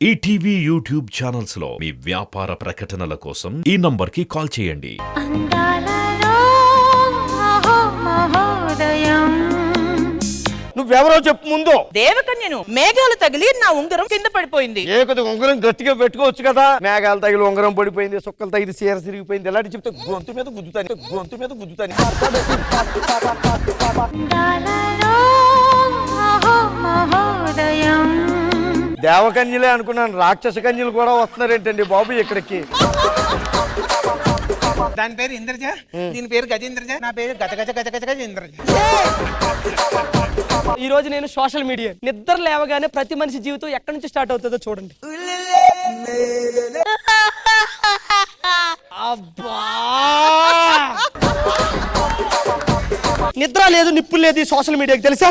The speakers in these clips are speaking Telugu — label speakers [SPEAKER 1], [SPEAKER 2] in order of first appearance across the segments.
[SPEAKER 1] ఈటీవీ యూట్యూబ్ ఛానల్స్ లో మీ వ్యాపార ప్రకటనల కోసం ఈ నంబర్కి కాల్ చేయండి.
[SPEAKER 2] నువ్వెవరో చెప్పు ముందు.
[SPEAKER 3] దేవకన్యను. మేఘాలు తగిలి నా ఉంగరం కింద పడిపోయింది.
[SPEAKER 2] ఏ కొద్ది ఉంగరం గట్టిగా పెట్టుకోవచ్చు కదా. మేఘాలు తగిలి ఉంగరం పడిపోయింది, సుక్కలు తగిలి చీర సిరిగిపోయింది, ఎలాంటి చెప్తే గొంతు మీద గుద్దుతాను. దేవకన్యలే అనుకున్నాను, రాక్షస కన్యలు కూడా వస్తున్నారేంటండి బాబు ఇక్కడికి.
[SPEAKER 4] దాని పేరు ఇంద్రజ, దీని పేరు గజేంద్రజ, నా పేరు గజ గజ గజ గజ గజ ఇంద్రజ.
[SPEAKER 5] ఈ రోజు నేను సోషల్ మీడియా నిద్ర లేవగానే ప్రతి మనిషి జీవితం ఎక్కడి నుంచి స్టార్ట్ అవుతుందో చూడండి. అబ్బా నిద్ర లేదు, నిప్పులు లేదు ఈ సోషల్ మీడియాకి తెలుసా?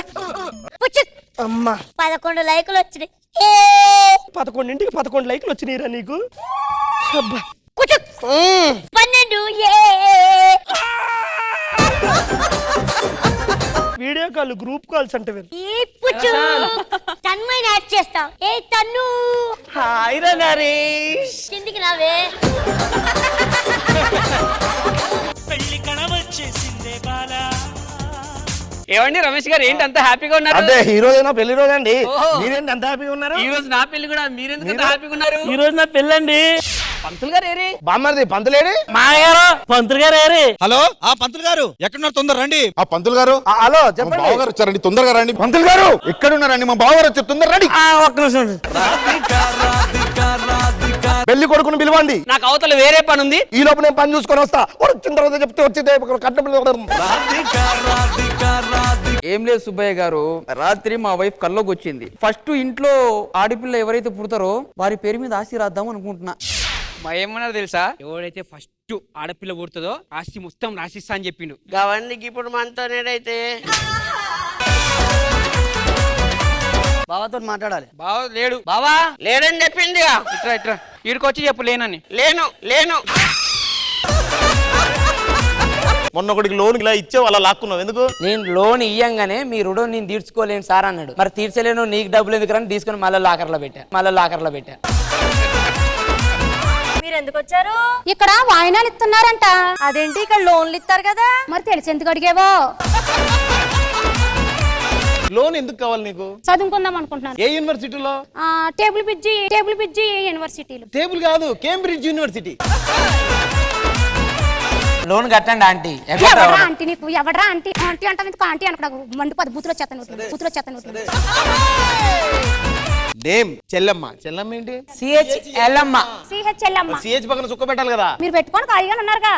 [SPEAKER 5] అమ్మా
[SPEAKER 6] 11 లైకులు వచ్చినాయి.
[SPEAKER 5] 11ంటికి 11 లైకులు వచ్చినాయిరా నీకు. అబ్బా
[SPEAKER 6] 12
[SPEAKER 5] వీడియో కాల్, గ్రూప్ కాల్స్ అంటే
[SPEAKER 6] తన్మయని యాడ్ చేస్తావు. ఏ తన్ను
[SPEAKER 5] హాయ్ రా నరేష్,
[SPEAKER 6] కిందికి రావే.
[SPEAKER 7] ఏమండి రమేష్ గారు, ఏంటి అంత హ్యాపీగా ఉన్నారు?
[SPEAKER 2] అదే ఈ రోజైనా పెళ్లి రోజు అండి, మీరేంటి అంత హ్యాపీగా ఉన్నారు?
[SPEAKER 7] ఈ రోజు నా పెళ్లి కూడా, మీరెందుకు అంత హ్యాపీగా ఉన్నారు?
[SPEAKER 5] ఈ రోజు నా పెళ్ళండి.
[SPEAKER 7] పంతులు గారు ఏరి?
[SPEAKER 2] బామ్మర్ది పంతులేడి?
[SPEAKER 5] మాయగారు పంతులు గారు ఏరి?
[SPEAKER 8] హలో, ఆ పంతులు గారు ఎక్కడున్నారు? తొందర రండి.
[SPEAKER 9] ఆ పంతులు గారు,
[SPEAKER 2] హలో చెప్పండి.
[SPEAKER 9] బావగారు వచ్చారండి, తొందరగా రండి.
[SPEAKER 2] పంతులు గారు
[SPEAKER 9] ఎక్కడున్నారండి? మా బావగారు వచ్చారు, తొందర రండి.
[SPEAKER 5] ఒక్క నిమిషం.
[SPEAKER 2] పెళ్లి కొడుకుని పిలవండి.
[SPEAKER 7] నాకు అవతల వేరే పని ఉంది.
[SPEAKER 2] ఈ లోపు నేను పని చూసుకొని వస్తా. వచ్చిన తర్వాత చెప్తే వచ్చిందే కట్నం.
[SPEAKER 10] ఏం లేదు సుబ్బయ్య గారు, రాత్రి మా వైఫ్ కల్లోకి వచ్చింది. ఫస్ట్ ఇంట్లో ఆడపిల్ల ఎవరైతే పుడతారో వారి పేరు మీద ఆస్తి రాద్దాం అనుకుంటున్నా.
[SPEAKER 7] మా ఏమన్నారు తెలుసా? ఎవరైతే ఫస్ట్ ఆడపిల్ల పుడుతుందో ఆస్తి మొత్తం రాసిస్తా అని చెప్పిండు.
[SPEAKER 3] గవన్నీ ఇప్పుడు మనతో నేడైతే
[SPEAKER 10] బావతో మాట్లాడాలి.
[SPEAKER 7] బావ లేడు.
[SPEAKER 3] బావా లేడని చెప్పింది.
[SPEAKER 7] ఇట్రా ఇట్రా, ఈడికొచ్చి చెప్పు లేనని.
[SPEAKER 3] లేను
[SPEAKER 2] మొన్న ఒకటికి లోన్ ఇలా ఇచ్చే వాళ్ళ లాక్కున్నావు ఎందుకు?
[SPEAKER 10] నేను లోన్ ఇయ్యంగానే మీ రుణం నేను తీర్చుకోలేను సార్ అన్నాడు. మరి తీర్చలేను, నీకు డబ్బులు ఎందుకని తీసుకుని మళ్ళీ లాకర్లో పెట్టా.
[SPEAKER 6] మీరు ఎందుకు వచ్చారు?
[SPEAKER 11] ఇక్కడ వాయినాలు ఇస్తున్నారంట.
[SPEAKER 6] అదేంటి, ఇక్కడ లోన్లు ఇస్తారు కదా.
[SPEAKER 11] మరి తెలిసి ఎందుకు అడిగేవో?
[SPEAKER 2] లోన్ ఎందుకు కావాలి నీకు?
[SPEAKER 11] చదువుకుందాం అనుకుంటున్నాను.
[SPEAKER 2] ఏ యూనివర్సిటీలో?
[SPEAKER 11] టేబుల్ పిజ్జి యూనివర్సిటీలో.
[SPEAKER 2] టేబుల్ కాదు, కేంబ్రిడ్జ్ యూనివర్సిటీ.
[SPEAKER 10] లోన్ కట్టండి ఆంటీ.
[SPEAKER 11] ఎవడరా ఆంటీ నీకు? ఎవడరా ఆంటీ? ఆంటీ అంటావు ఎందుకు? ఆంటీ అనుకో మండిపోదు. బూతులో చెత్తను
[SPEAKER 2] నేమ్ చెల్లమ్మ. చెల్లమ్మ ఏంటి?
[SPEAKER 10] సిహెచ్ఎల్ఎమ్మ.
[SPEAKER 11] సిహెచ్ఎల్ఎమ్మ.
[SPEAKER 2] సిహెచ్ పక్కన సుక్క పెట్టాలి కదా.
[SPEAKER 11] మీరు పెట్టుకొని ఖాళీగా ఉన్నారుగా.